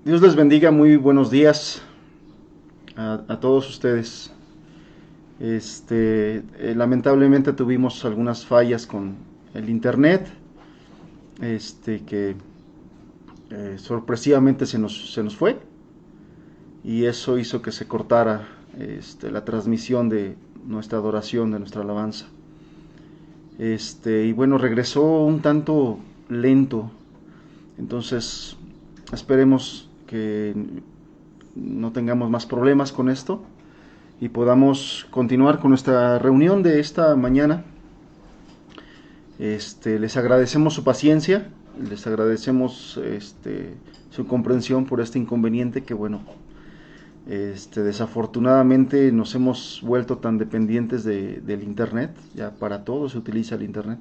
Dios les bendiga, muy buenos días a todos ustedes. Lamentablemente tuvimos algunas fallas con el internet, que sorpresivamente se nos fue y eso hizo que se cortara la transmisión de nuestra adoración, de nuestra alabanza. Y bueno, regresó un tanto lento, entonces esperemos que no tengamos más problemas con esto y podamos continuar con nuestra reunión de esta mañana. Les agradecemos su paciencia, les agradecemos su comprensión por este inconveniente que bueno, desafortunadamente nos hemos vuelto tan dependientes del internet, ya para todo se utiliza el internet.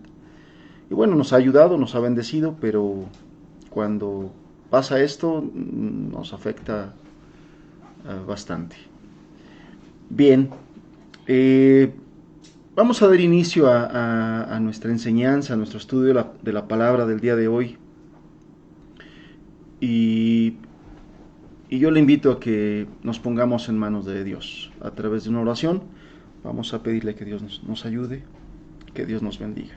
Y bueno, nos ha ayudado, nos ha bendecido, pero cuando pasa esto nos afecta bastante. Bien, eh, vamos a dar inicio a nuestra enseñanza, a nuestro estudio de la palabra del día de hoy. Y, y yo le invito a que nos pongamos en manos de Dios a través de una oración. Vamos a pedirle que Dios nos ayude, que Dios nos bendiga.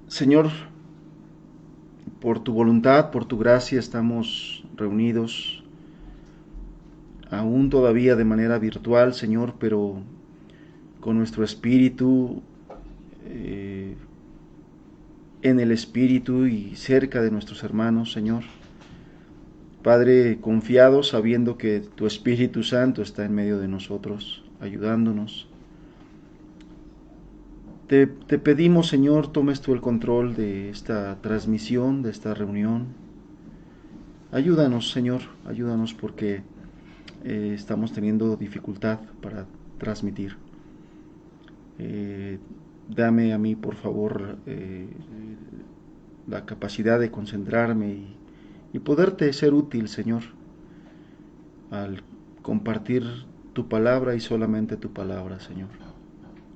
Señor, por tu voluntad, por tu gracia estamos reunidos, aún todavía de manera virtual, Señor, pero con nuestro espíritu en el espíritu y cerca de nuestros hermanos, Señor. Padre, confiado, sabiendo que tu Espíritu Santo está en medio de nosotros, ayudándonos. Te pedimos, Señor, tomes tú el control de esta transmisión, de esta reunión. Ayúdanos, Señor, ayúdanos porque estamos teniendo dificultad para transmitir. Dame a mí, por favor, la capacidad de concentrarme y poderte ser útil, Señor, al compartir tu palabra y solamente tu palabra, Señor.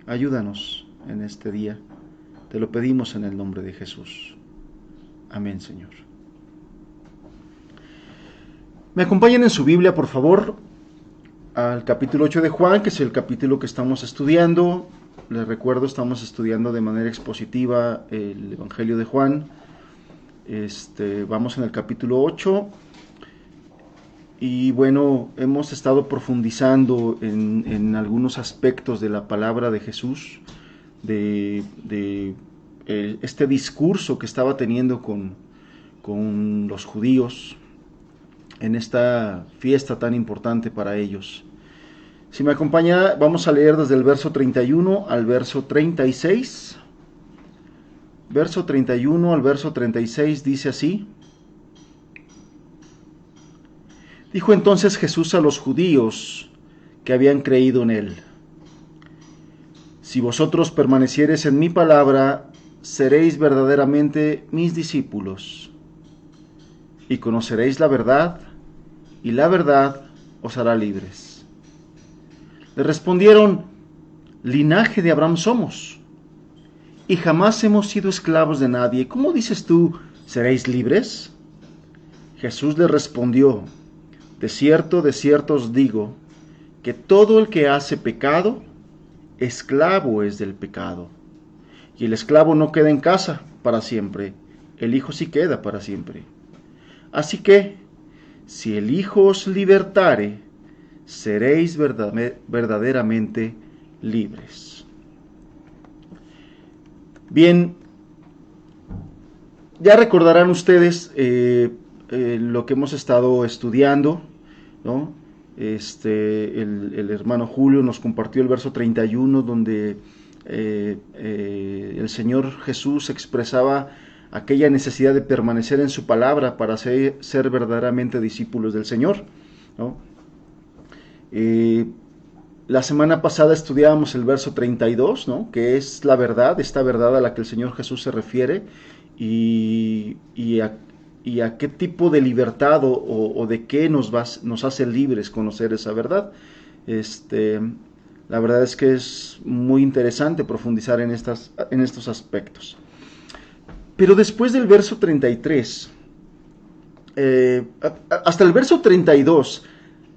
Ayúdanos en este día. Te lo pedimos en el nombre de Jesús. Amén, Señor. Me acompañan en su Biblia, por favor, al capítulo 8 de Juan, que es el capítulo que estamos estudiando. Les recuerdo, estamos estudiando de manera expositiva el Evangelio de Juan. Vamos en el capítulo 8 y bueno, hemos estado profundizando en algunos aspectos de la palabra de Jesús, de este discurso que estaba teniendo con los judíos en esta fiesta tan importante para ellos. Si me acompaña, vamos a leer desde el verso 31 al verso 36. Verso 31 al verso 36 dice así: Dijo entonces Jesús a los judíos que habían creído en él: Si vosotros permaneciereis en mi palabra, seréis verdaderamente mis discípulos, y conoceréis la verdad, y la verdad os hará libres. Le respondieron: Linaje de Abraham somos, y jamás hemos sido esclavos de nadie. ¿Cómo dices tú, seréis libres? Jesús le respondió: de cierto os digo, que todo el que hace pecado, esclavo es del pecado. Y el esclavo no queda en casa para siempre, el Hijo sí queda para siempre. Así que, si el Hijo os libertare, seréis verdaderamente libres. Bien, ya recordarán ustedes lo que hemos estado estudiando, ¿no? El hermano Julio nos compartió el verso 31 donde el Señor Jesús expresaba aquella necesidad de permanecer en su palabra para ser verdaderamente discípulos del Señor, ¿no? La semana pasada estudiábamos el verso 32, ¿no? Que es la verdad, esta verdad a la que el Señor Jesús se refiere y a qué tipo de libertad o de qué nos hace libres conocer esa verdad. La verdad es que es muy interesante profundizar en estos aspectos. Pero después del verso 33, hasta el verso 32,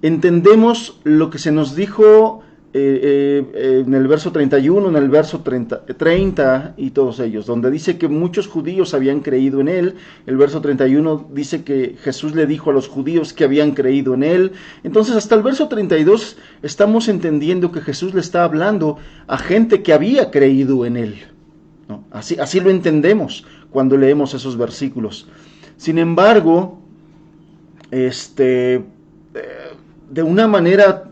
entendemos lo que se nos dijo en el verso 31, en el verso 30 y todos ellos, donde dice que muchos judíos habían creído en él. El verso 31 dice que Jesús le dijo a los judíos que habían creído en él. Entonces hasta el verso 32 estamos entendiendo que Jesús le está hablando a gente que había creído en él, ¿no? Así lo entendemos cuando leemos esos versículos. Sin embargo, de una manera,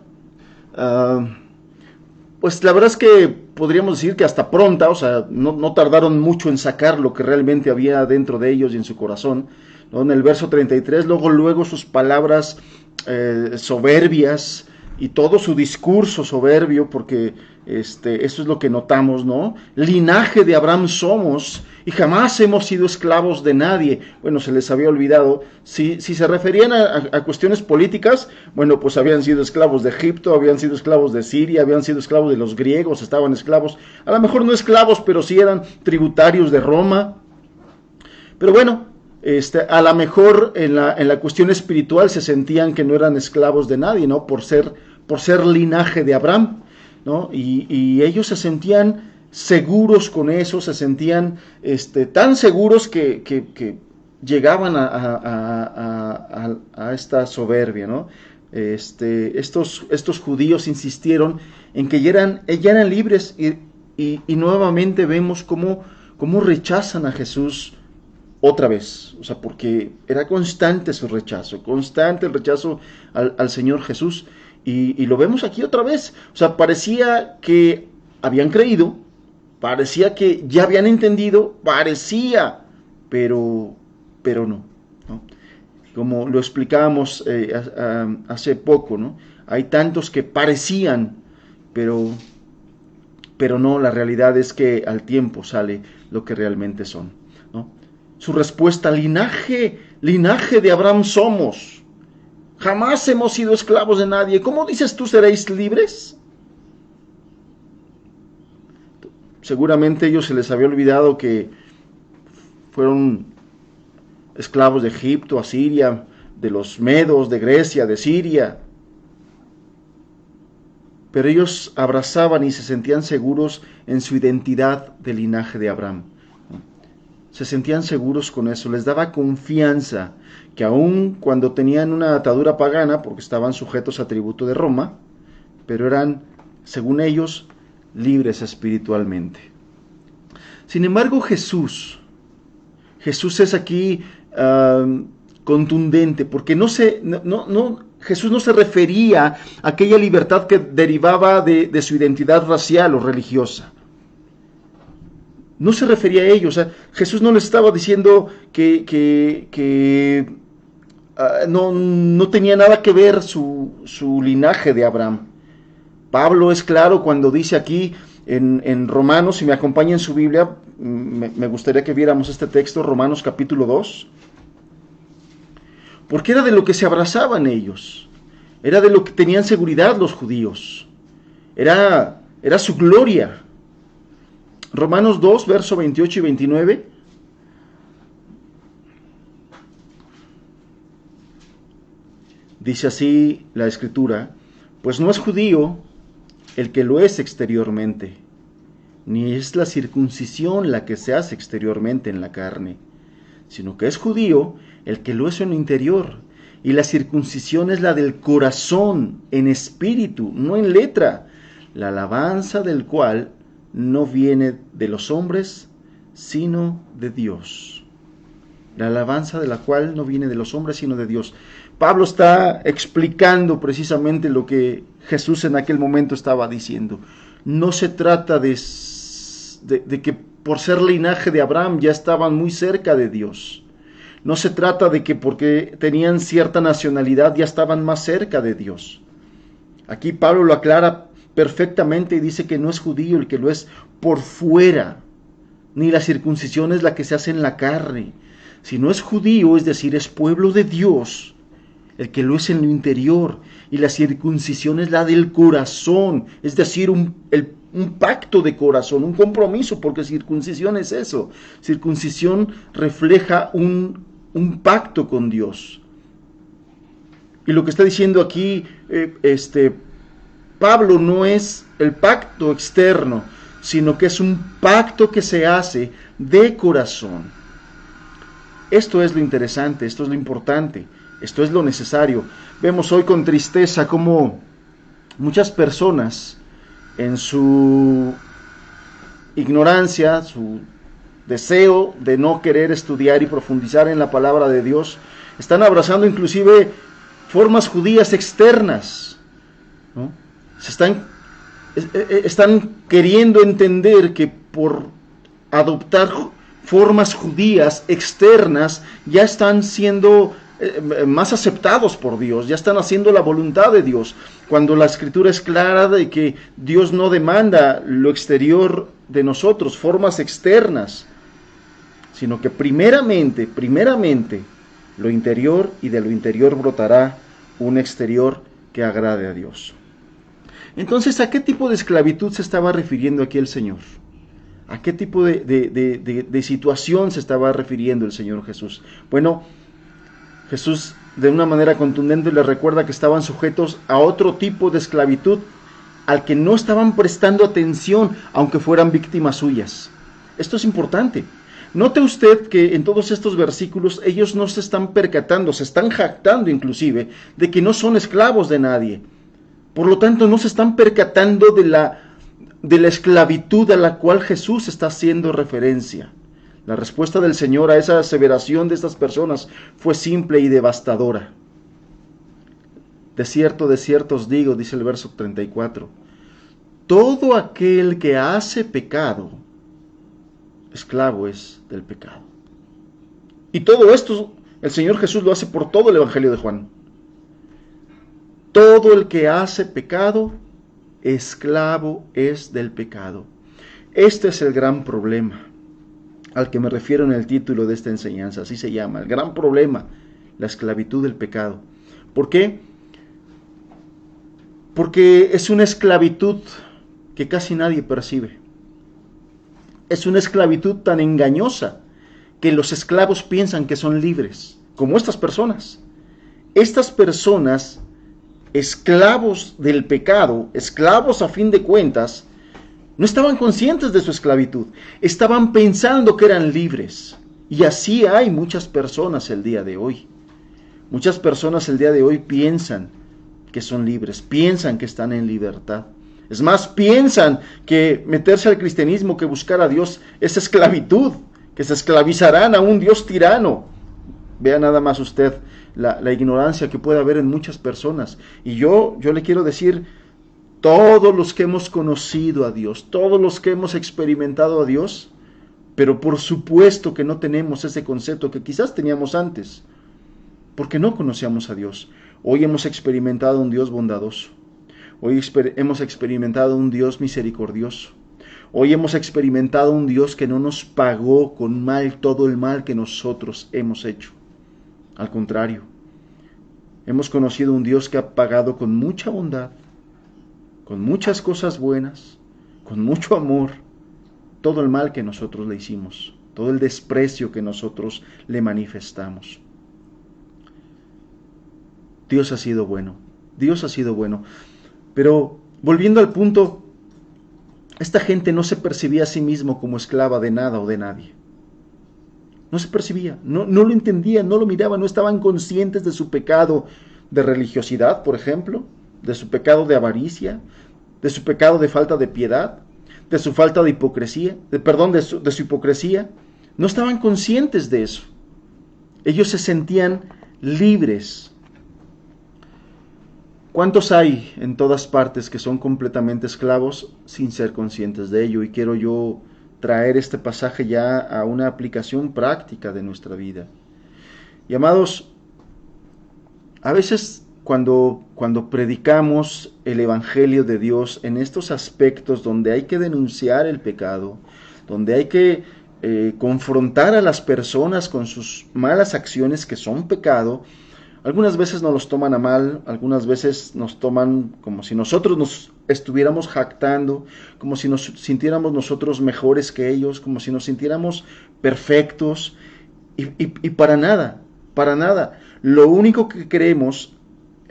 pues la verdad es que podríamos decir que hasta pronta, o sea, no tardaron mucho en sacar lo que realmente había dentro de ellos y en su corazón, ¿no? En el verso 33, luego sus palabras soberbias y todo su discurso soberbio, porque eso es lo que notamos, ¿no? Linaje de Abraham somos y jamás hemos sido esclavos de nadie. Bueno, se les había olvidado. Si se referían a cuestiones políticas, bueno, pues habían sido esclavos de Egipto, habían sido esclavos de Siria, habían sido esclavos de los griegos, estaban esclavos, a lo mejor no esclavos, pero sí eran tributarios de Roma. Pero bueno, a lo mejor en la cuestión espiritual se sentían que no eran esclavos de nadie, ¿no? Por ser linaje de Abraham, ¿no? Y ellos se sentían seguros con eso, se sentían tan seguros que llegaban a esta soberbia, ¿no? Estos judíos insistieron en que ya eran libres y nuevamente vemos cómo rechazan a Jesús otra vez, o sea, porque era constante su rechazo, constante el rechazo al Señor Jesús, y lo vemos aquí otra vez. O sea, parecía que habían creído, parecía que ya habían entendido, pero no, ¿no? Como lo explicábamos hace poco, ¿no? Hay tantos que parecían, pero no, la realidad es que al tiempo sale lo que realmente son, ¿no? Su respuesta: linaje de Abraham somos, jamás hemos sido esclavos de nadie. ¿Cómo dices tú seréis libres? Seguramente a ellos se les había olvidado que fueron esclavos de Egipto, Asiria, de los medos, de Grecia, de Siria. Pero ellos abrazaban y se sentían seguros en su identidad de linaje de Abraham. Se sentían seguros con eso, les daba confianza que aun cuando tenían una atadura pagana, porque estaban sujetos a tributo de Roma, pero eran, según ellos, libres espiritualmente. Sin embargo, Jesús es aquí contundente, porque Jesús no se refería a aquella libertad que derivaba de su identidad racial o religiosa. No se refería a ello. O sea, Jesús no les estaba diciendo que no tenía nada que ver su linaje de Abraham. Pablo es claro cuando dice aquí en Romanos, si me acompaña en su Biblia, me gustaría que viéramos este texto, Romanos capítulo 2, porque era de lo que se abrazaban ellos, era de lo que tenían seguridad los judíos, era su gloria. Romanos 2, verso 28 y 29. Dice así la Escritura: pues no es judío el que lo es exteriormente, ni es la circuncisión la que se hace exteriormente en la carne, sino que es judío el que lo es en el interior, y la circuncisión es la del corazón, en espíritu, no en letra, la alabanza del cual no viene de los hombres, sino de Dios. La alabanza de la cual no viene de los hombres, sino de Dios. Pablo está explicando precisamente lo que Jesús en aquel momento estaba diciendo. No se trata de que por ser linaje de Abraham ya estaban muy cerca de Dios. No se trata de que porque tenían cierta nacionalidad ya estaban más cerca de Dios. Aquí Pablo lo aclara perfectamente y dice que no es judío el que lo es por fuera, ni la circuncisión es la que se hace en la carne, sino es judío, es decir, es pueblo de Dios, el que lo es en lo interior, y la circuncisión es la del corazón, es decir, un pacto de corazón, un compromiso, porque circuncisión es eso. Circuncisión refleja un pacto con Dios. Y lo que está diciendo aquí Pablo no es el pacto externo, sino que es un pacto que se hace de corazón. Esto es lo interesante, esto es lo importante, esto es lo necesario. Vemos hoy con tristeza cómo muchas personas, en su ignorancia, su deseo de no querer estudiar y profundizar en la palabra de Dios, están abrazando inclusive formas judías externas, ¿no? Están queriendo entender que por adoptar formas judías externas ya están siendo más aceptados por Dios, ya están haciendo la voluntad de Dios, cuando la Escritura es clara de que Dios no demanda lo exterior de nosotros, formas externas, sino que primeramente, lo interior, y de lo interior brotará un exterior que agrade a Dios. Entonces, ¿a qué tipo de esclavitud se estaba refiriendo aquí el Señor? ¿A qué tipo de situación se estaba refiriendo el Señor Jesús? Bueno, Jesús de una manera contundente les recuerda que estaban sujetos a otro tipo de esclavitud al que no estaban prestando atención, aunque fueran víctimas suyas. Esto es importante. Note usted que en todos estos versículos ellos no se están percatando, se están jactando inclusive de que no son esclavos de nadie. Por lo tanto, no se están percatando de la esclavitud a la cual Jesús está haciendo referencia. La respuesta del Señor a esa aseveración de estas personas fue simple y devastadora. De cierto os digo, dice el verso 34, todo aquel que hace pecado, esclavo es del pecado. Y todo esto el Señor Jesús lo hace por todo el Evangelio de Juan. Todo el que hace pecado, esclavo es del pecado. Este es el gran problema al que me refiero en el título de esta enseñanza, así se llama, el gran problema, la esclavitud del pecado. ¿Por qué? Porque es una esclavitud que casi nadie percibe. Es una esclavitud tan engañosa que los esclavos piensan que son libres, como estas personas. Estas personas, esclavos del pecado, esclavos a fin de cuentas, no estaban conscientes de su esclavitud, estaban pensando que eran libres. Y así hay muchas personas el día de hoy. Muchas personas el día de hoy piensan que son libres, piensan que están en libertad. Es más, piensan que meterse al cristianismo, que buscar a Dios, es esclavitud, que se esclavizarán a un Dios tirano. Vea nada más usted la ignorancia que puede haber en muchas personas. Y yo le quiero decir, todos los que hemos conocido a Dios, todos los que hemos experimentado a Dios, pero por supuesto que no tenemos ese concepto que quizás teníamos antes, porque no conocíamos a Dios. Hoy hemos experimentado un Dios bondadoso. Hoy hemos experimentado un Dios misericordioso. Hoy hemos experimentado un Dios que no nos pagó con mal todo el mal que nosotros hemos hecho. Al contrario, hemos conocido un Dios que ha pagado con mucha bondad, con muchas cosas buenas, con mucho amor, todo el mal que nosotros le hicimos, todo el desprecio que nosotros le manifestamos. Dios ha sido bueno, Dios ha sido bueno. Pero volviendo al punto, esta gente no se percibía a sí mismo como esclava de nada o de nadie. No se percibía, no lo entendían, no lo miraban, no estaban conscientes de su pecado de religiosidad, por ejemplo, de su pecado de avaricia, de su pecado de falta de piedad, de su falta de hipocresía, de su hipocresía. No estaban conscientes de eso. Ellos se sentían libres. ¿Cuántos hay en todas partes que son completamente esclavos sin ser conscientes de ello? Y quiero yo traer este pasaje ya a una aplicación práctica de nuestra vida. Y amados, a veces cuando predicamos el Evangelio de Dios en estos aspectos donde hay que denunciar el pecado, donde hay que confrontar a las personas con sus malas acciones que son pecado, Algunas veces nos los toman a mal, algunas veces nos toman como si nosotros nos estuviéramos jactando, como si nos sintiéramos nosotros mejores que ellos, como si nos sintiéramos perfectos, y para nada, para nada. Lo único que queremos,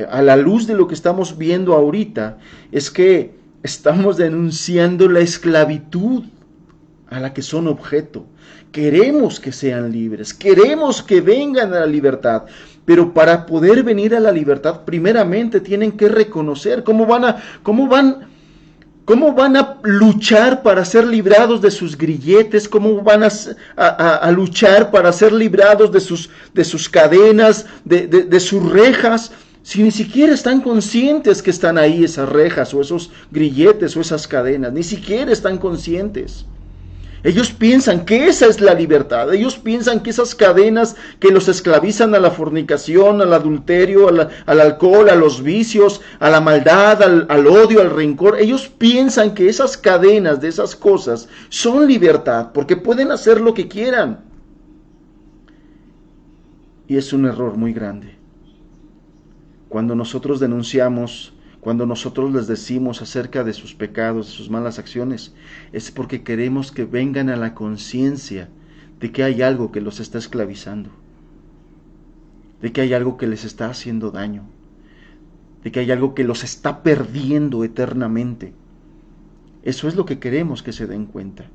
a la luz de lo que estamos viendo ahorita, es que estamos denunciando la esclavitud a la que son objeto. Queremos que sean libres, queremos que vengan a la libertad, pero para poder venir a la libertad, primeramente tienen que reconocer cómo van a luchar para ser librados de sus grilletes, cómo van a luchar para ser librados de sus cadenas, de sus rejas, si ni siquiera están conscientes que están ahí esas rejas o esos grilletes o esas cadenas, ni siquiera están conscientes. Ellos piensan que esa es la libertad, ellos piensan que esas cadenas que los esclavizan a la fornicación, al adulterio, al alcohol, a los vicios, a la maldad, al odio, al rencor, ellos piensan que esas cadenas de esas cosas son libertad, porque pueden hacer lo que quieran. Y es un error muy grande. Cuando nosotros denunciamos, cuando nosotros les decimos acerca de sus pecados, de sus malas acciones, es porque queremos que vengan a la conciencia de que hay algo que los está esclavizando, de que hay algo que les está haciendo daño, de que hay algo que los está perdiendo eternamente. Eso es lo que queremos que se den cuenta.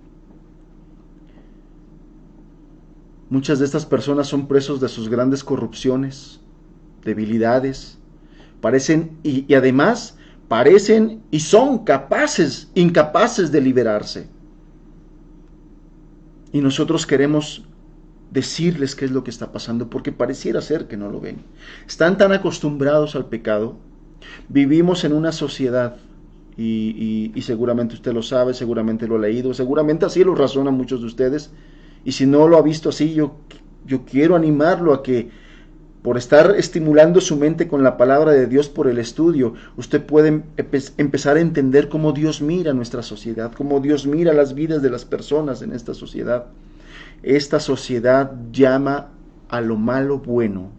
Muchas de estas personas son presos de sus grandes corrupciones, debilidades, y además parecen y son incapaces de liberarse. Y nosotros queremos decirles qué es lo que está pasando, porque pareciera ser que no lo ven. Están tan acostumbrados al pecado. Vivimos en una sociedad, y seguramente usted lo sabe, seguramente lo ha leído, seguramente así lo razonan muchos de ustedes, y si no lo ha visto así, yo quiero animarlo a que, por estar estimulando su mente con la palabra de Dios por el estudio, usted puede empezar a entender cómo Dios mira nuestra sociedad, cómo Dios mira las vidas de las personas en esta sociedad. Esta sociedad llama a lo malo bueno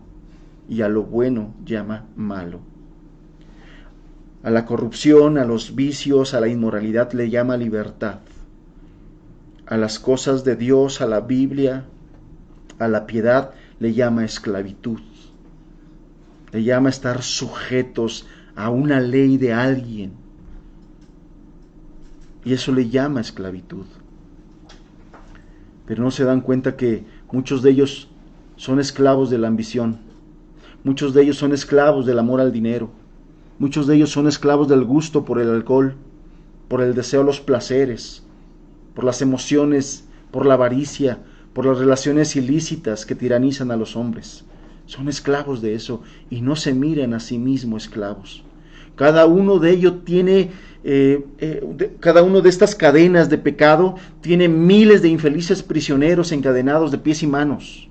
y a lo bueno llama malo. A la corrupción, a los vicios, a la inmoralidad le llama libertad. A las cosas de Dios, a la Biblia, a la piedad le llama esclavitud. Le llama estar sujetos a una ley de alguien. Y eso le llama esclavitud. Pero no se dan cuenta que muchos de ellos son esclavos de la ambición. Muchos de ellos son esclavos del amor al dinero. Muchos de ellos son esclavos del gusto por el alcohol, por el deseo de los placeres, por las emociones, por la avaricia, por las relaciones ilícitas que tiranizan a los hombres. Son esclavos de eso y no se miran a sí mismos esclavos. Cada uno de ellos tiene, cada uno de estas cadenas de pecado tiene miles de infelices prisioneros encadenados de pies y manos.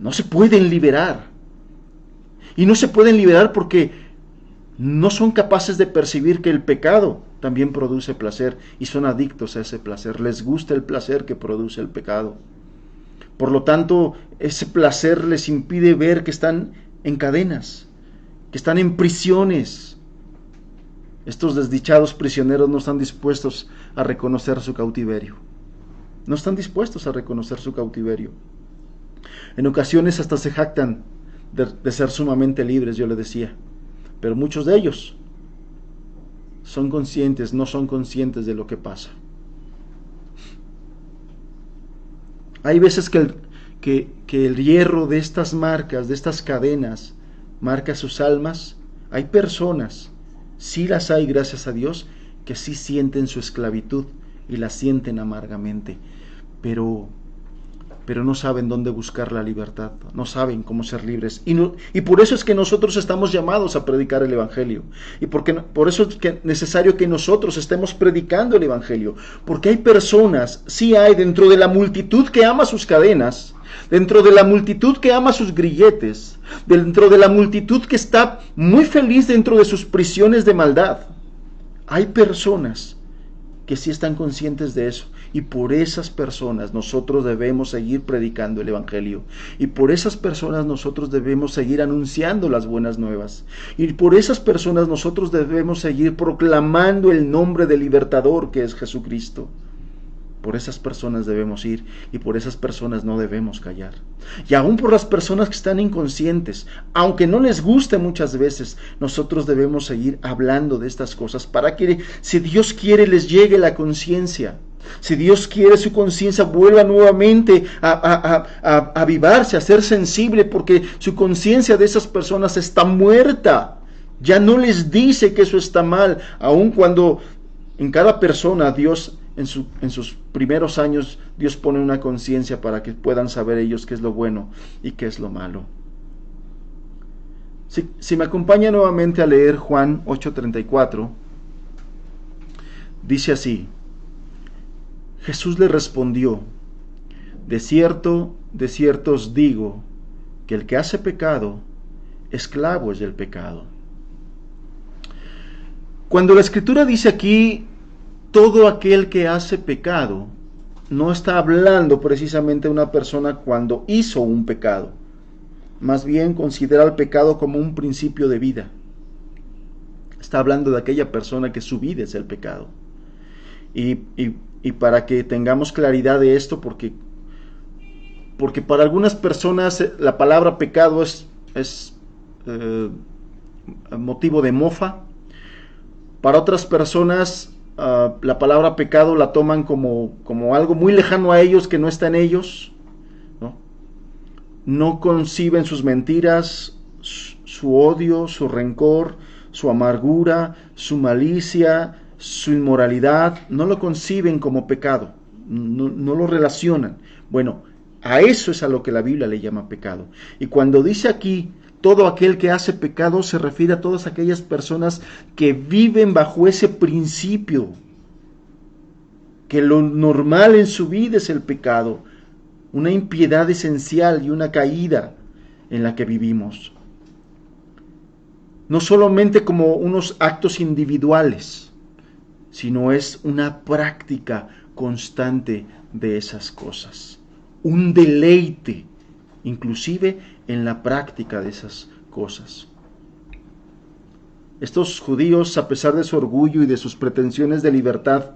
No se pueden liberar. Y no se pueden liberar porque no son capaces de percibir que el pecado también produce placer y son adictos a ese placer. Les gusta el placer que produce el pecado. Por lo tanto, ese placer les impide ver que están en cadenas, que están en prisiones. Estos desdichados prisioneros no están dispuestos a reconocer su cautiverio. No están dispuestos a reconocer su cautiverio. En ocasiones hasta se jactan de ser sumamente libres, yo le decía. Pero muchos de ellos no son conscientes de lo que pasa. Hay veces que el hierro de estas marcas, de estas cadenas, marca sus almas. Hay personas, sí las hay, gracias a Dios, que sí sienten su esclavitud y la sienten amargamente, pero no saben dónde buscar la libertad, no saben cómo ser libres. Y por eso es que nosotros estamos llamados a predicar el Evangelio. Y por eso es necesario que nosotros estemos predicando el Evangelio. Porque hay personas, sí hay, dentro de la multitud que ama sus cadenas, dentro de la multitud que ama sus grilletes, dentro de la multitud que está muy feliz dentro de sus prisiones de maldad, hay personas que sí están conscientes de eso. Y por esas personas nosotros debemos seguir predicando el Evangelio. Y por esas personas nosotros debemos seguir anunciando las buenas nuevas. Y por esas personas nosotros debemos seguir proclamando el nombre del libertador que es Jesucristo. Por esas personas debemos ir y por esas personas no debemos callar. Y aún por las personas que están inconscientes, aunque no les guste muchas veces, nosotros debemos seguir hablando de estas cosas para que, si Dios quiere, les llegue la conciencia. Si Dios quiere, su conciencia vuelva nuevamente a avivarse, a ser sensible, porque su conciencia de esas personas está muerta. Ya no les dice que eso está mal, aun cuando en cada persona Dios, en sus primeros años, Dios pone una conciencia para que puedan saber ellos qué es lo bueno y qué es lo malo. Si me acompaña nuevamente a leer Juan 8:34, dice así: Jesús le respondió: de cierto os digo, que el que hace pecado, esclavo es del pecado. Cuando la Escritura dice aquí, todo aquel que hace pecado, no está hablando precisamente de una persona cuando hizo un pecado. Más bien considera el pecado como un principio de vida. Está hablando de aquella persona que su vida es el pecado. Y para que tengamos claridad de esto, porque para algunas personas la palabra pecado es motivo de mofa. Para otras personas la palabra pecado la toman como algo muy lejano a ellos, que no está en ellos, no conciben sus mentiras, su odio, su rencor, su amargura, su malicia, su inmoralidad, no lo conciben como pecado, no lo relacionan. Bueno, a eso es a lo que la Biblia le llama pecado. Y cuando dice aquí todo aquel que hace pecado, se refiere a todas aquellas personas que viven bajo ese principio, que lo normal en su vida es el pecado, una impiedad esencial y una caída en la que vivimos. No solamente como unos actos individuales, sino es una práctica constante de esas cosas, un deleite, inclusive en la práctica de esas cosas. Estos judíos, a pesar de su orgullo y de sus pretensiones de libertad,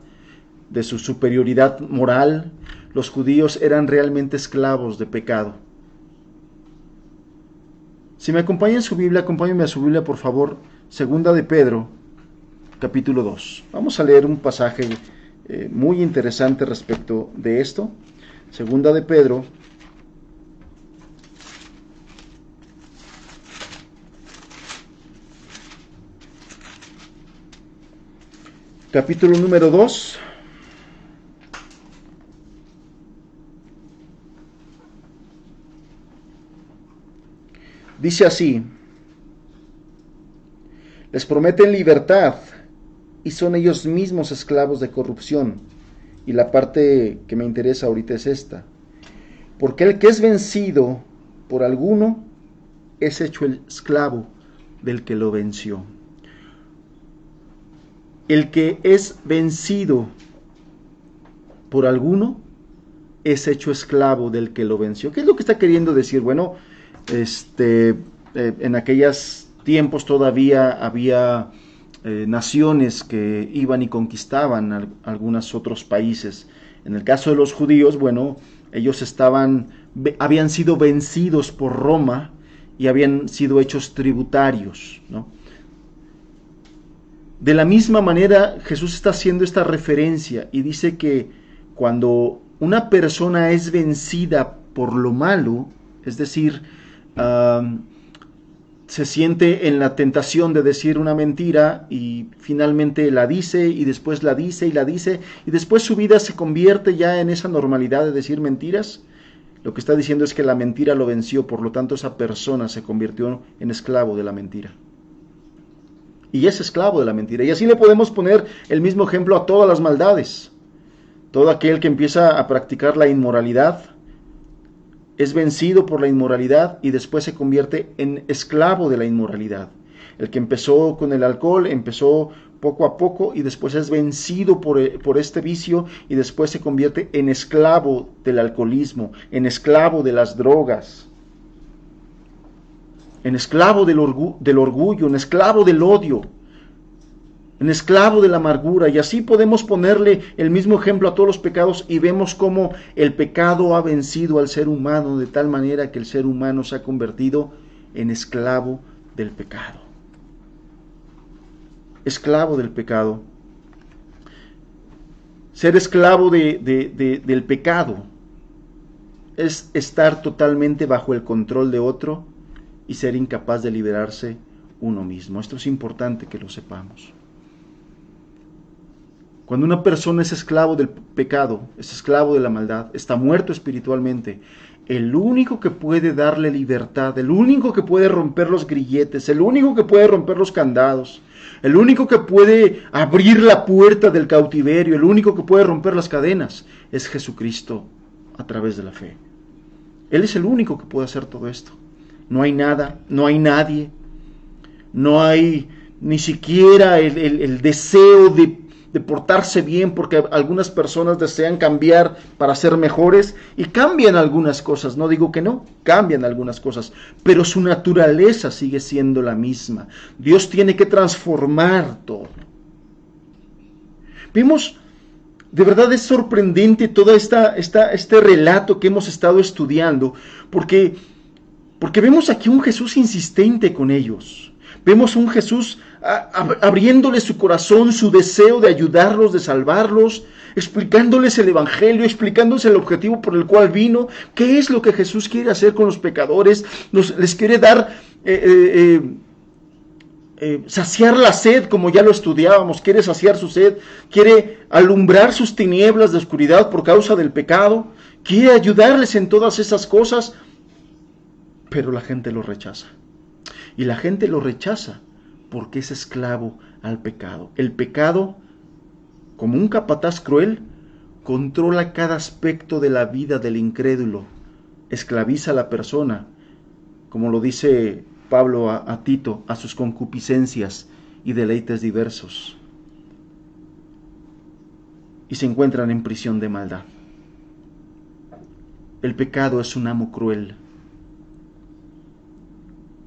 de su superioridad moral, los judíos eran realmente esclavos de pecado. Si me acompañan en su Biblia, acompáñenme a su Biblia, por favor, Segunda de Pedro, capítulo 2. Vamos a leer un pasaje muy interesante respecto de esto. Segunda de Pedro, capítulo número 2. Dice así: les prometen libertad y son ellos mismos esclavos de corrupción. Y la parte que me interesa ahorita es esta: porque el que es vencido por alguno es hecho el esclavo del que lo venció. El que es vencido por alguno es hecho esclavo del que lo venció. ¿Qué es lo que está queriendo decir? Bueno, en aquellos tiempos todavía había naciones que iban y conquistaban algunos otros países. En el caso de los judíos, bueno, ellos habían sido vencidos por Roma y habían sido hechos tributarios, ¿no? De la misma manera, Jesús está haciendo esta referencia y dice que cuando una persona es vencida por lo malo, es decir, se siente en la tentación de decir una mentira y finalmente la dice y después la dice y después su vida se convierte ya en esa normalidad de decir mentiras, lo que está diciendo es que la mentira lo venció, por lo tanto esa persona se convirtió en esclavo de la mentira. Y es esclavo de la mentira. Y así le podemos poner el mismo ejemplo a todas las maldades. Todo aquel que empieza a practicar la inmoralidad es vencido por la inmoralidad y después se convierte en esclavo de la inmoralidad. El que empezó con el alcohol, empezó poco a poco y después es vencido por este vicio y después se convierte en esclavo del alcoholismo, en esclavo de las drogas, en esclavo del orgullo, en esclavo del odio, en esclavo de la amargura. Y así podemos ponerle el mismo ejemplo a todos los pecados y vemos cómo el pecado ha vencido al ser humano de tal manera que el ser humano se ha convertido en esclavo del pecado. Esclavo del pecado. Ser esclavo del pecado es estar totalmente bajo el control de otro y ser incapaz de liberarse uno mismo. Esto es importante que lo sepamos. Cuando una persona es esclavo del pecado, es esclavo de la maldad, está muerto espiritualmente, el único que puede darle libertad, el único que puede romper los grilletes, el único que puede romper los candados, el único que puede abrir la puerta del cautiverio, el único que puede romper las cadenas, es Jesucristo a través de la fe. Él es el único que puede hacer todo esto. No hay nada, no hay nadie, no hay ni siquiera el deseo de portarse bien, porque algunas personas desean cambiar para ser mejores y cambian algunas cosas, no digo que no, cambian algunas cosas, pero su naturaleza sigue siendo la misma. Dios tiene que transformar todo. Vimos, de verdad es sorprendente todo este relato que hemos estado estudiando, porque vemos aquí un Jesús insistente con ellos. Vemos un Jesús abriéndoles su corazón, su deseo de ayudarlos, de salvarlos, explicándoles el Evangelio, explicándoles el objetivo por el cual vino, qué es lo que Jesús quiere hacer con los pecadores, les quiere dar, saciar la sed, como ya lo estudiábamos, quiere saciar su sed, quiere alumbrar sus tinieblas de oscuridad por causa del pecado, quiere ayudarles en todas esas cosas, pero la gente lo rechaza. Y la gente lo rechaza porque es esclavo al pecado. El pecado, como un capataz cruel, controla cada aspecto de la vida del incrédulo, esclaviza a la persona, como lo dice Pablo a Tito, a sus concupiscencias y deleites diversos, y se encuentran en prisión de maldad. El pecado es un amo cruel.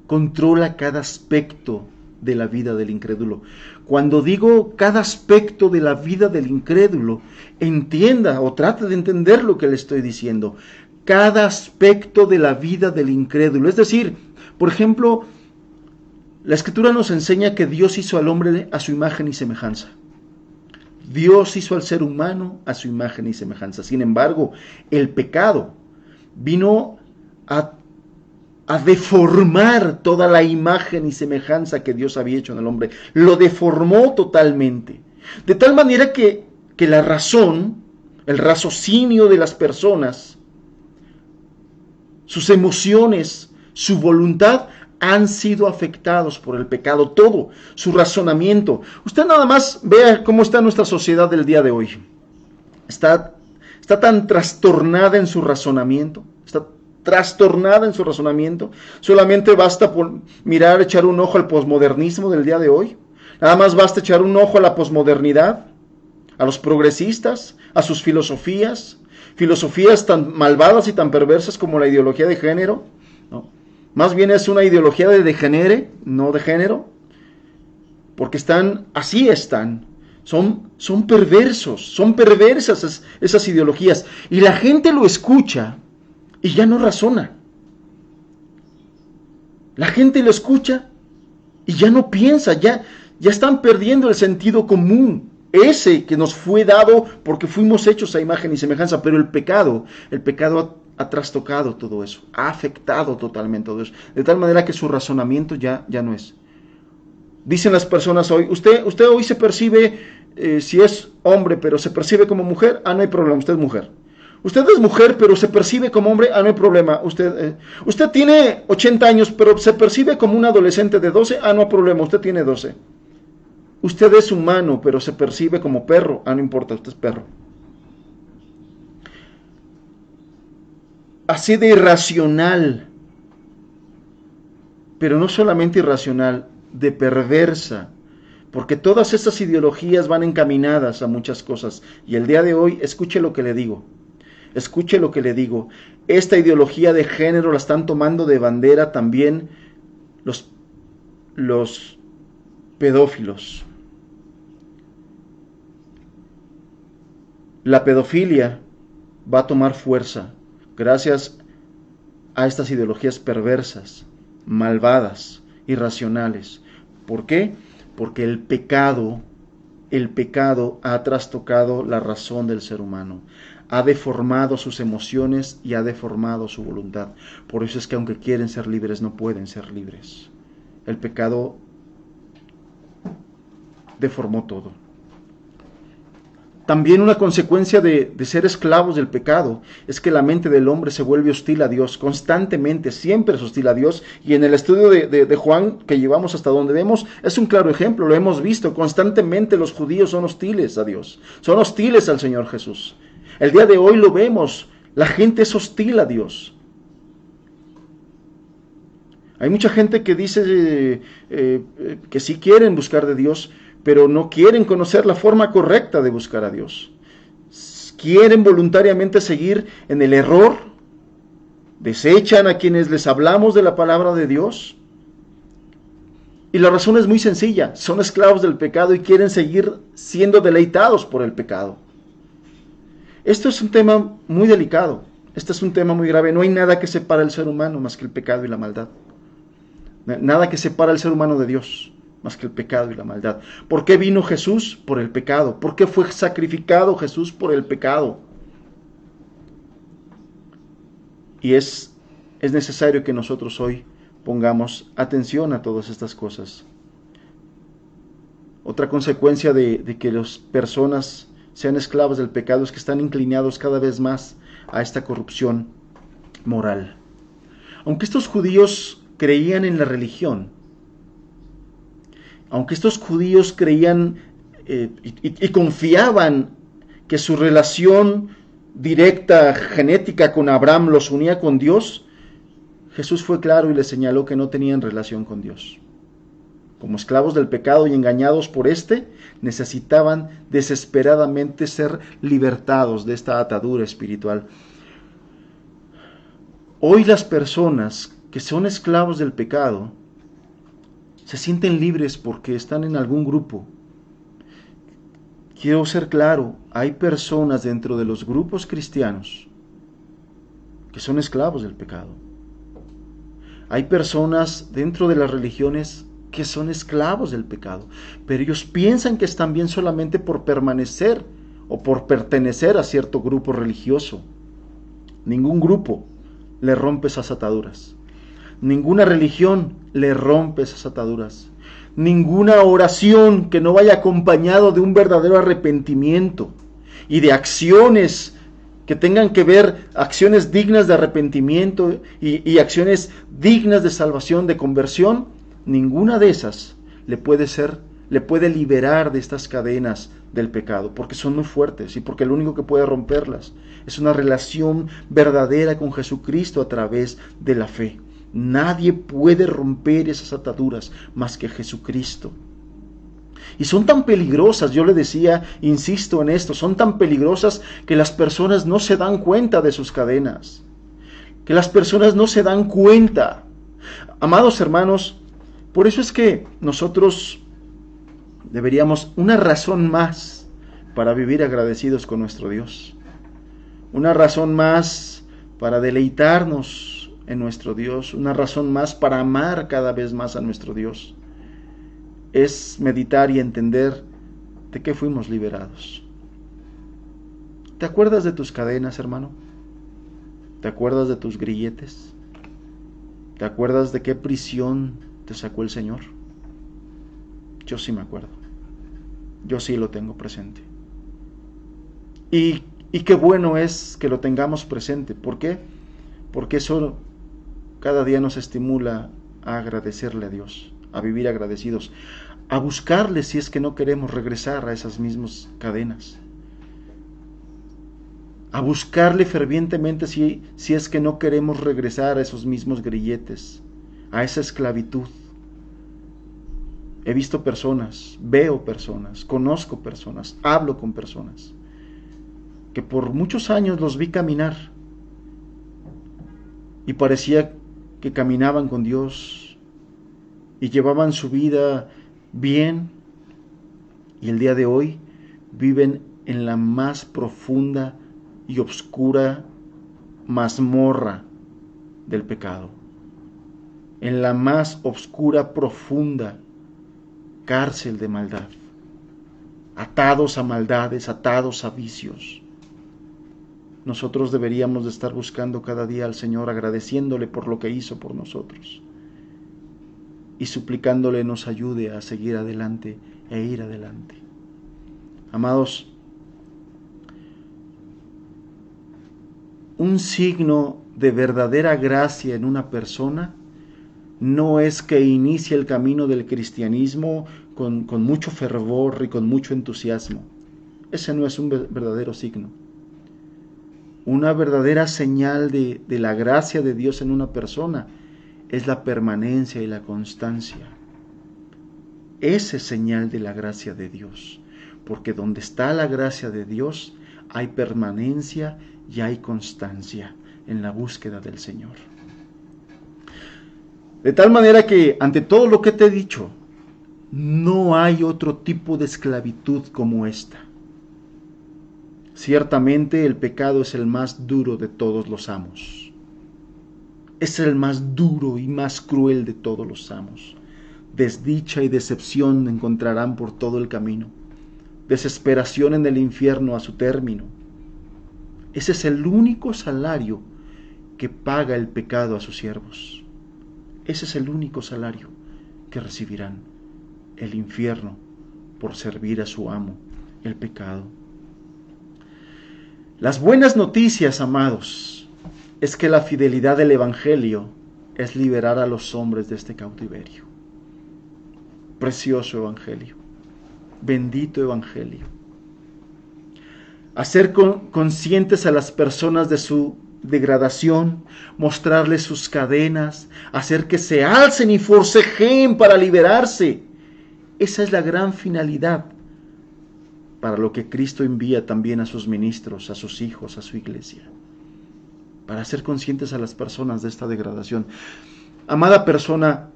Controla cada aspecto de la vida del incrédulo. Cuando digo cada aspecto de la vida del incrédulo, entienda o trate de entender lo que le estoy diciendo. Cada aspecto de la vida del incrédulo. Es decir, por ejemplo, la Escritura nos enseña que Dios hizo al hombre a su imagen y semejanza. Dios hizo al ser humano a su imagen y semejanza. Sin embargo, el pecado vino a deformar toda la imagen y semejanza que Dios había hecho en el hombre. Lo deformó totalmente. De tal manera que la razón, el raciocinio de las personas, sus emociones, su voluntad, han sido afectados por el pecado. Todo, su razonamiento. Usted nada más vea cómo está nuestra sociedad del día de hoy. Está tan trastornada en su razonamiento. Está trastornada en su razonamiento. Solamente basta mirar, echar un ojo al posmodernismo del día de hoy. Nada más basta echar un ojo a la posmodernidad, a los progresistas, a sus filosofías tan malvadas y tan perversas como la ideología de género, ¿no? Más bien es una ideología de degenere, no de género, porque están. Son perversos, son perversas esas ideologías, y la gente lo escucha y ya no razona. La gente lo escucha y ya no piensa, ya están perdiendo el sentido común, ese que nos fue dado porque fuimos hechos a imagen y semejanza. Pero el pecado ha trastocado todo eso, ha afectado totalmente todo eso, de tal manera que su razonamiento ya no es. Dicen las personas hoy, usted hoy se percibe, si es hombre pero se percibe como mujer, no hay problema, usted es mujer. Usted es mujer, pero se percibe como hombre, no hay problema. Usted tiene 80 años, pero se percibe como un adolescente de 12, no hay problema, usted tiene 12. Usted es humano, pero se percibe como perro, no importa, usted es perro. Así de irracional, pero no solamente irracional, de perversa, porque todas estas ideologías van encaminadas a muchas cosas. Y el día de hoy, escuche lo que le digo. Escuche lo que le digo. Esta ideología de género la están tomando de bandera también los pedófilos. La pedofilia va a tomar fuerza gracias a estas ideologías perversas, malvadas, irracionales. ¿Por qué? Porque el pecado ha trastocado la razón del ser humano, ha deformado sus emociones y ha deformado su voluntad. Por eso es que aunque quieren ser libres, no pueden ser libres. El pecado deformó todo. También una consecuencia de ser esclavos del pecado es que la mente del hombre se vuelve hostil a Dios, constantemente, siempre es hostil a Dios. Y en el estudio de Juan que llevamos hasta donde vemos, es un claro ejemplo, lo hemos visto, constantemente los judíos son hostiles a Dios, son hostiles al Señor Jesús. El día de hoy lo vemos, la gente es hostil a Dios. Hay mucha gente que dice que sí quieren buscar de Dios, pero no quieren conocer la forma correcta de buscar a Dios. Quieren voluntariamente seguir en el error, desechan a quienes les hablamos de la palabra de Dios. Y la razón es muy sencilla, son esclavos del pecado y quieren seguir siendo deleitados por el pecado. Esto es un tema muy delicado, este es un tema muy grave. No hay nada que separe al ser humano más que el pecado y la maldad. Nada que separe al ser humano de Dios más que el pecado y la maldad. ¿Por qué vino Jesús? Por el pecado. ¿Por qué fue sacrificado Jesús? Por el pecado. Y es necesario que nosotros hoy pongamos atención a todas estas cosas. Otra consecuencia de que las personas sean esclavas del pecado es que están inclinados cada vez más a esta corrupción moral. Aunque estos judíos creían en la religión, aunque estos judíos creían y confiaban que su relación directa, genética con Abraham los unía con Dios, Jesús fue claro y les señaló que no tenían relación con Dios. Como esclavos del pecado y engañados por necesitaban desesperadamente ser libertados de esta atadura espiritual. Hoy las personas que son esclavos del pecado se sienten libres porque están en algún grupo. Quiero ser claro, hay personas dentro de los grupos cristianos que son esclavos del pecado. Hay personas dentro de las religiones que son esclavos del pecado, pero ellos piensan que están bien solamente por permanecer o por pertenecer a cierto grupo religioso. Ningún grupo le rompe esas ataduras. Ninguna religión le rompe esas ataduras. Ninguna oración que no vaya acompañado de un verdadero arrepentimiento y de acciones que tengan que ver, acciones dignas de arrepentimiento y acciones dignas de salvación, de conversión, ninguna de esas le puede liberar de estas cadenas del pecado, porque son muy fuertes y porque lo único que puede romperlas es una relación verdadera con Jesucristo a través de la fe. Nadie puede romper esas ataduras más que Jesucristo. Y son tan peligrosas, yo le decía, insisto en esto, son tan peligrosas que las personas no se dan cuenta de sus cadenas, que las personas no se dan cuenta. Amados hermanos, por eso es que nosotros deberíamos, una razón más para vivir agradecidos con nuestro Dios, una razón más para deleitarnos en nuestro Dios, una razón más para amar cada vez más a nuestro Dios, es meditar y entender de qué fuimos liberados. ¿Te acuerdas de tus cadenas, hermano? ¿Te acuerdas de tus grilletes? ¿Te acuerdas de qué prisión te sacó el Señor? Yo sí me acuerdo. Yo sí lo tengo presente. Y qué bueno es que lo tengamos presente. ¿Por qué? Porque eso cada día nos estimula a agradecerle a Dios, a vivir agradecidos, a buscarle si es que no queremos regresar a esas mismas cadenas, a buscarle fervientemente si es que no queremos regresar a esos mismos grilletes, a esa esclavitud. He visto personas, veo personas, conozco personas, hablo con personas, que por muchos años los vi caminar y parecía que caminaban con Dios y llevaban su vida bien, y el día de hoy viven en la más profunda y oscura mazmorra del pecado, en la más oscura, profunda cárcel de maldad, atados a maldades, atados a vicios. Nosotros deberíamos de estar buscando cada día al Señor, agradeciéndole por lo que hizo por nosotros y suplicándole nos ayude a seguir adelante e ir adelante. Amados, un signo de verdadera gracia en una persona no es que inicie el camino del cristianismo con mucho fervor y con mucho entusiasmo. Ese no es un verdadero signo. Una verdadera señal de la gracia de Dios en una persona es la permanencia y la constancia. Esa es señal de la gracia de Dios, porque donde está la gracia de Dios hay permanencia y hay constancia en la búsqueda del Señor. De tal manera que ante todo lo que te he dicho, no hay otro tipo de esclavitud como esta. Ciertamente el pecado es el más duro de todos los amos. Es el más duro y más cruel de todos los amos. Desdicha y decepción encontrarán por todo el camino. Desesperación en el infierno a su término. Ese es el único salario que paga el pecado a sus siervos. Ese es el único salario que recibirán: el infierno por servir a su amo, el pecado. Las buenas noticias, amados, es que la fidelidad del Evangelio es liberar a los hombres de este cautiverio. Precioso Evangelio, bendito Evangelio. Hacer conscientes a las personas de su degradación, mostrarles sus cadenas, hacer que se alcen y forcejeen para liberarse. Esa es la gran finalidad para lo que Cristo envía también a sus ministros, a sus hijos, a su iglesia, para hacer conscientes a las personas de esta degradación. Amada persona,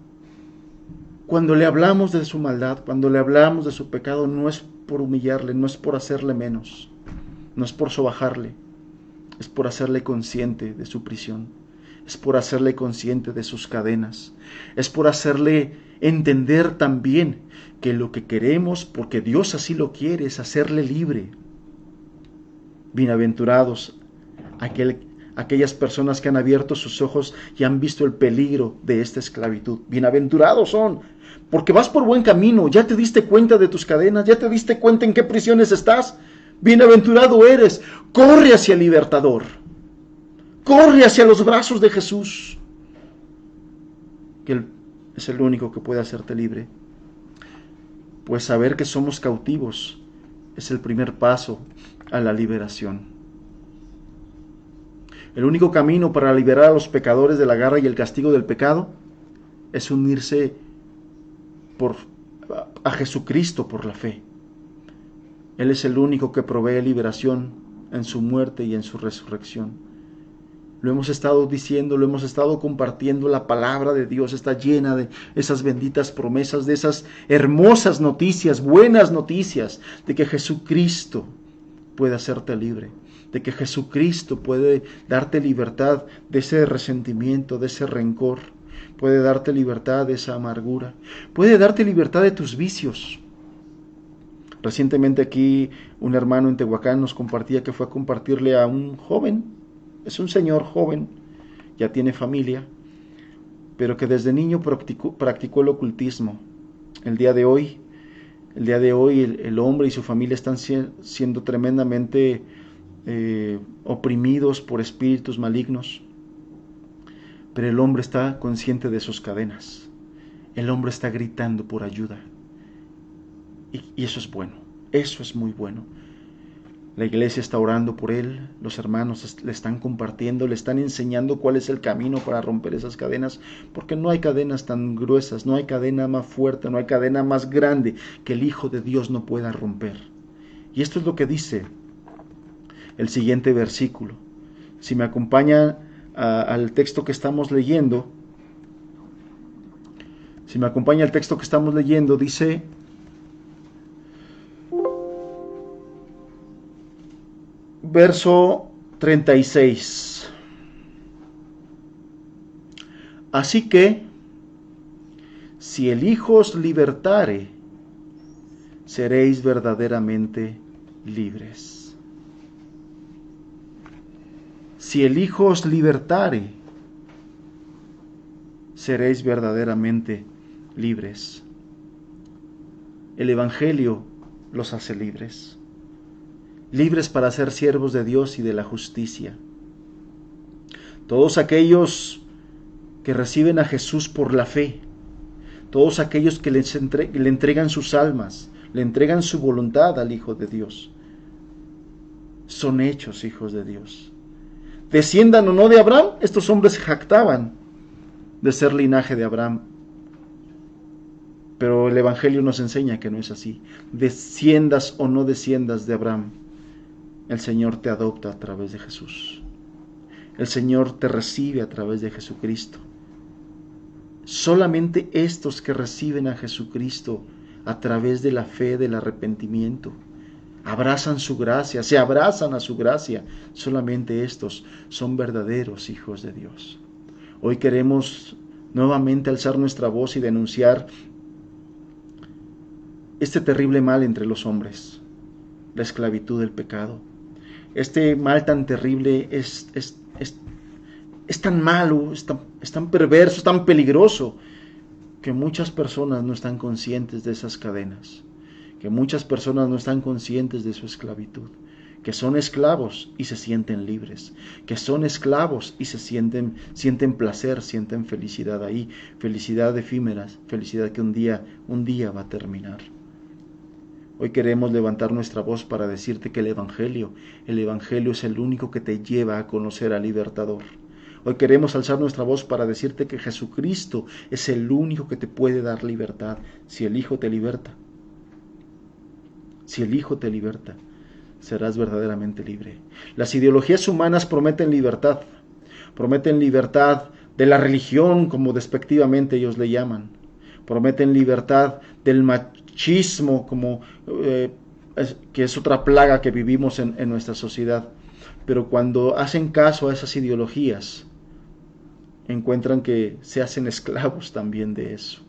cuando le hablamos de su maldad, cuando le hablamos de su pecado, no es por humillarle, no es por hacerle menos, no es por sobajarle, es por hacerle consciente de su prisión, es por hacerle consciente de sus cadenas, es por hacerle entender también que lo que queremos, porque Dios así lo quiere, es hacerle libre. Bienaventurados aquellas personas que han abierto sus ojos y han visto el peligro de esta esclavitud. Bienaventurados son, porque vas por buen camino, ya te diste cuenta de tus cadenas, ya te diste cuenta en qué prisiones estás. Bienaventurado eres, corre hacia el libertador, corre hacia los brazos de Jesús, que Él es el único que puede hacerte libre. Pues saber que somos cautivos es el primer paso a la liberación. El único camino para liberar a los pecadores de la garra y el castigo del pecado es unirse a Jesucristo por la fe. Él es el único que provee liberación en su muerte y en su resurrección. Lo hemos estado diciendo, lo hemos estado compartiendo. La palabra de Dios está llena de esas benditas promesas, de esas hermosas noticias, buenas noticias, de que Jesucristo puede hacerte libre, de que Jesucristo puede darte libertad de ese resentimiento, de ese rencor, puede darte libertad de esa amargura, puede darte libertad de tus vicios. Recientemente aquí un hermano en Tehuacán nos compartía que fue a compartirle a un joven. Es un señor joven, ya tiene familia, pero que desde niño practicó el ocultismo. El día de hoy el hombre y su familia están siendo tremendamente oprimidos por espíritus malignos. Pero el hombre está consciente de sus cadenas. El hombre está gritando por ayuda. Y eso es bueno, eso es muy bueno. La iglesia está orando por él, los hermanos le están compartiendo, le están enseñando cuál es el camino para romper esas cadenas, porque no hay cadenas tan gruesas, no hay cadena más fuerte, no hay cadena más grande que el Hijo de Dios no pueda romper. Y esto es lo que dice el siguiente versículo. Si me acompaña al texto que estamos leyendo, dice: verso 36. Así que, si el Hijo os libertare, seréis verdaderamente libres. Si el Hijo os libertare, seréis verdaderamente libres. El Evangelio los hace libres. Libres para ser siervos de Dios y de la justicia. Todos aquellos que reciben a Jesús por la fe, todos aquellos que le entregan sus almas, le entregan su voluntad al Hijo de Dios, son hechos hijos de Dios. Desciendan o no de Abraham, estos hombres se jactaban de ser linaje de Abraham. Pero el Evangelio nos enseña que no es así. Desciendas o no desciendas de Abraham, el Señor te adopta a través de Jesús. El Señor te recibe a través de Jesucristo. Solamente estos que reciben a Jesucristo a través de la fe, del arrepentimiento, abrazan su gracia, se abrazan a su gracia. Solamente estos son verdaderos hijos de Dios. Hoy queremos nuevamente alzar nuestra voz y denunciar este terrible mal entre los hombres, la esclavitud del pecado. Este mal tan terrible es tan malo, es tan perverso, es tan peligroso, que muchas personas no están conscientes de esas cadenas, que muchas personas no están conscientes de su esclavitud, que son esclavos y se sienten libres, que son esclavos y se sienten placer, sienten felicidad ahí, felicidad efímera, felicidad que un día va a terminar. Hoy queremos levantar nuestra voz para decirte que el Evangelio es el único que te lleva a conocer al Libertador. Hoy queremos alzar nuestra voz para decirte que Jesucristo es el único que te puede dar libertad. Si el Hijo te liberta, serás verdaderamente libre. Las ideologías humanas prometen libertad de la religión, como despectivamente ellos le llaman. Prometen libertad del machismo, como que es otra plaga que vivimos en nuestra sociedad. Pero cuando hacen caso a esas ideologías, encuentran que se hacen esclavos también de eso.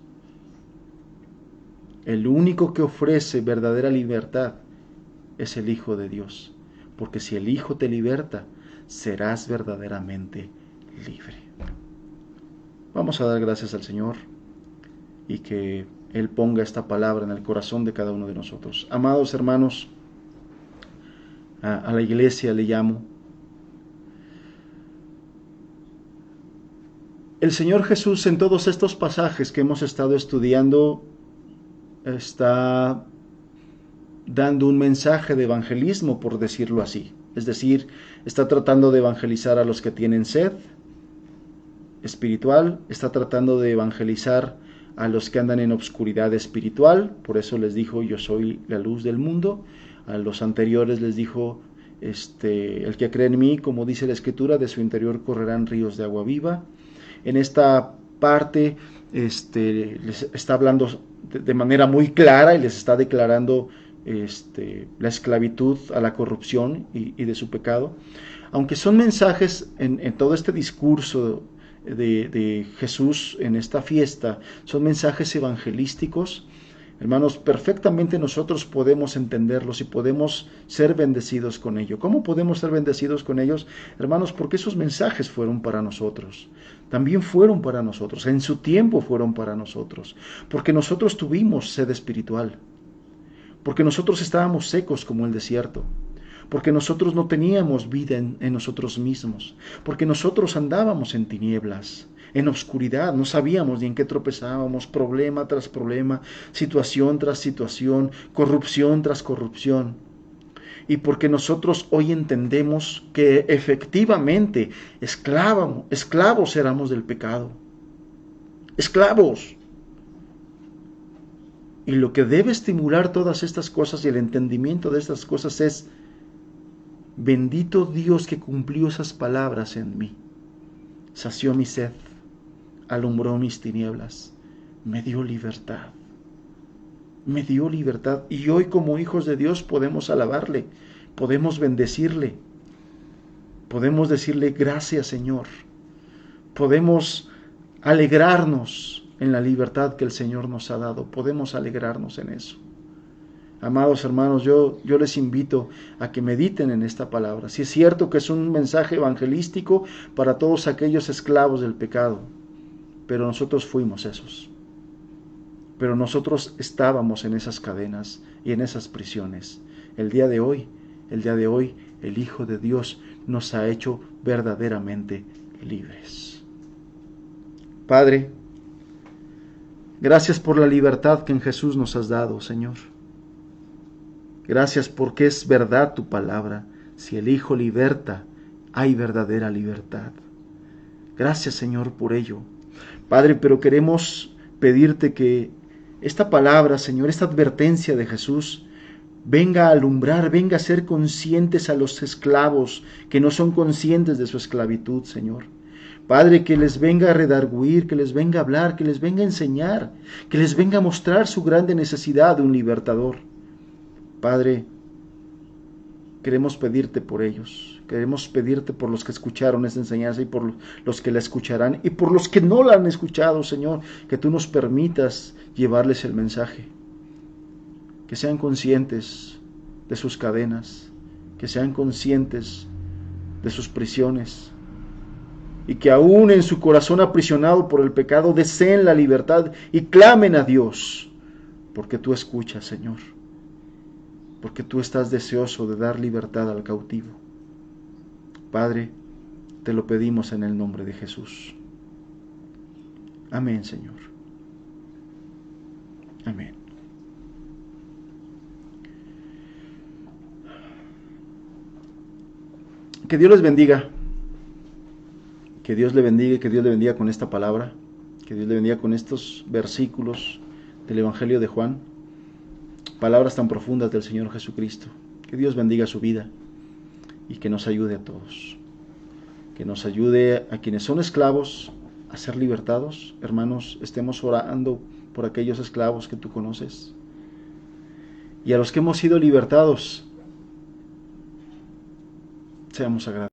El único que ofrece verdadera libertad es el Hijo de Dios, porque si el Hijo te liberta, serás verdaderamente libre. Vamos a dar gracias al Señor y que Él ponga esta palabra en el corazón de cada uno de nosotros. Amados hermanos, a la iglesia le llamo. El Señor Jesús, en todos estos pasajes que hemos estado estudiando, está dando un mensaje de evangelismo, por decirlo así. Es decir, está tratando de evangelizar a los que tienen sed espiritual, está tratando de evangelizar a los que andan en obscuridad espiritual. Por eso les dijo: yo soy la luz del mundo. A los anteriores les dijo: el que cree en mí, como dice la Escritura, de su interior correrán ríos de agua viva. En esta parte les está hablando de manera muy clara y les está declarando la esclavitud a la corrupción y de su pecado. Aunque son mensajes en todo este discurso de Jesús en esta fiesta, son mensajes evangelísticos, hermanos, perfectamente nosotros podemos entenderlos y podemos ser bendecidos con ello. ¿Cómo podemos ser bendecidos con ellos, hermanos? Porque esos mensajes fueron para nosotros, también fueron para nosotros, en su tiempo fueron para nosotros, porque nosotros tuvimos sed espiritual, porque nosotros estábamos secos como el desierto, porque nosotros no teníamos vida en nosotros mismos, porque nosotros andábamos en tinieblas, en oscuridad, no sabíamos ni en qué tropezábamos, problema tras problema, situación tras situación, corrupción tras corrupción. y porque nosotros hoy entendemos que efectivamente esclavos éramos del pecado. Esclavos. Y lo que debe estimular todas estas cosas y el entendimiento de estas cosas es: bendito Dios que cumplió esas palabras en mí. Sació mi sed, alumbró mis tinieblas, me dio libertad. Me dio libertad. Y hoy, como hijos de Dios, podemos alabarle, podemos bendecirle, podemos decirle gracias, Señor. Podemos alegrarnos en la libertad que el Señor nos ha dado. Podemos alegrarnos en eso. Amados hermanos, yo les invito a que mediten en esta palabra. Si es cierto que es un mensaje evangelístico para todos aquellos esclavos del pecado, pero nosotros fuimos esos. Pero nosotros estábamos en esas cadenas y en esas prisiones. El día de hoy, el Hijo de Dios nos ha hecho verdaderamente libres. Padre, gracias por la libertad que en Jesús nos has dado, Señor. Gracias porque es verdad tu palabra. Si el Hijo liberta, hay verdadera libertad. Gracias, Señor, por ello. Padre, pero queremos pedirte que esta palabra, Señor, esta advertencia de Jesús, venga a alumbrar, venga a ser conscientes a los esclavos que no son conscientes de su esclavitud, Señor. Padre, que les venga a redarguir, que les venga a hablar, que les venga a enseñar, que les venga a mostrar su grande necesidad de un libertador. Padre, queremos pedirte por ellos, queremos pedirte por los que escucharon esta enseñanza y por los que la escucharán y por los que no la han escuchado, Señor, que tú nos permitas llevarles el mensaje, que sean conscientes de sus cadenas, que sean conscientes de sus prisiones y que aún en su corazón aprisionado por el pecado deseen la libertad y clamen a Dios, porque tú escuchas, Señor. Porque tú estás deseoso de dar libertad al cautivo. Padre, te lo pedimos en el nombre de Jesús. Amén, Señor. Amén. Que Dios les bendiga. Que Dios le bendiga y que Dios le bendiga con esta palabra. Que Dios le bendiga con estos versículos del Evangelio de Juan. Palabras tan profundas del Señor Jesucristo. Que Dios bendiga su vida y que nos ayude a todos. Que nos ayude a quienes son esclavos a ser libertados. Hermanos, estemos orando por aquellos esclavos que tú conoces. Y a los que hemos sido libertados, seamos agradecidos.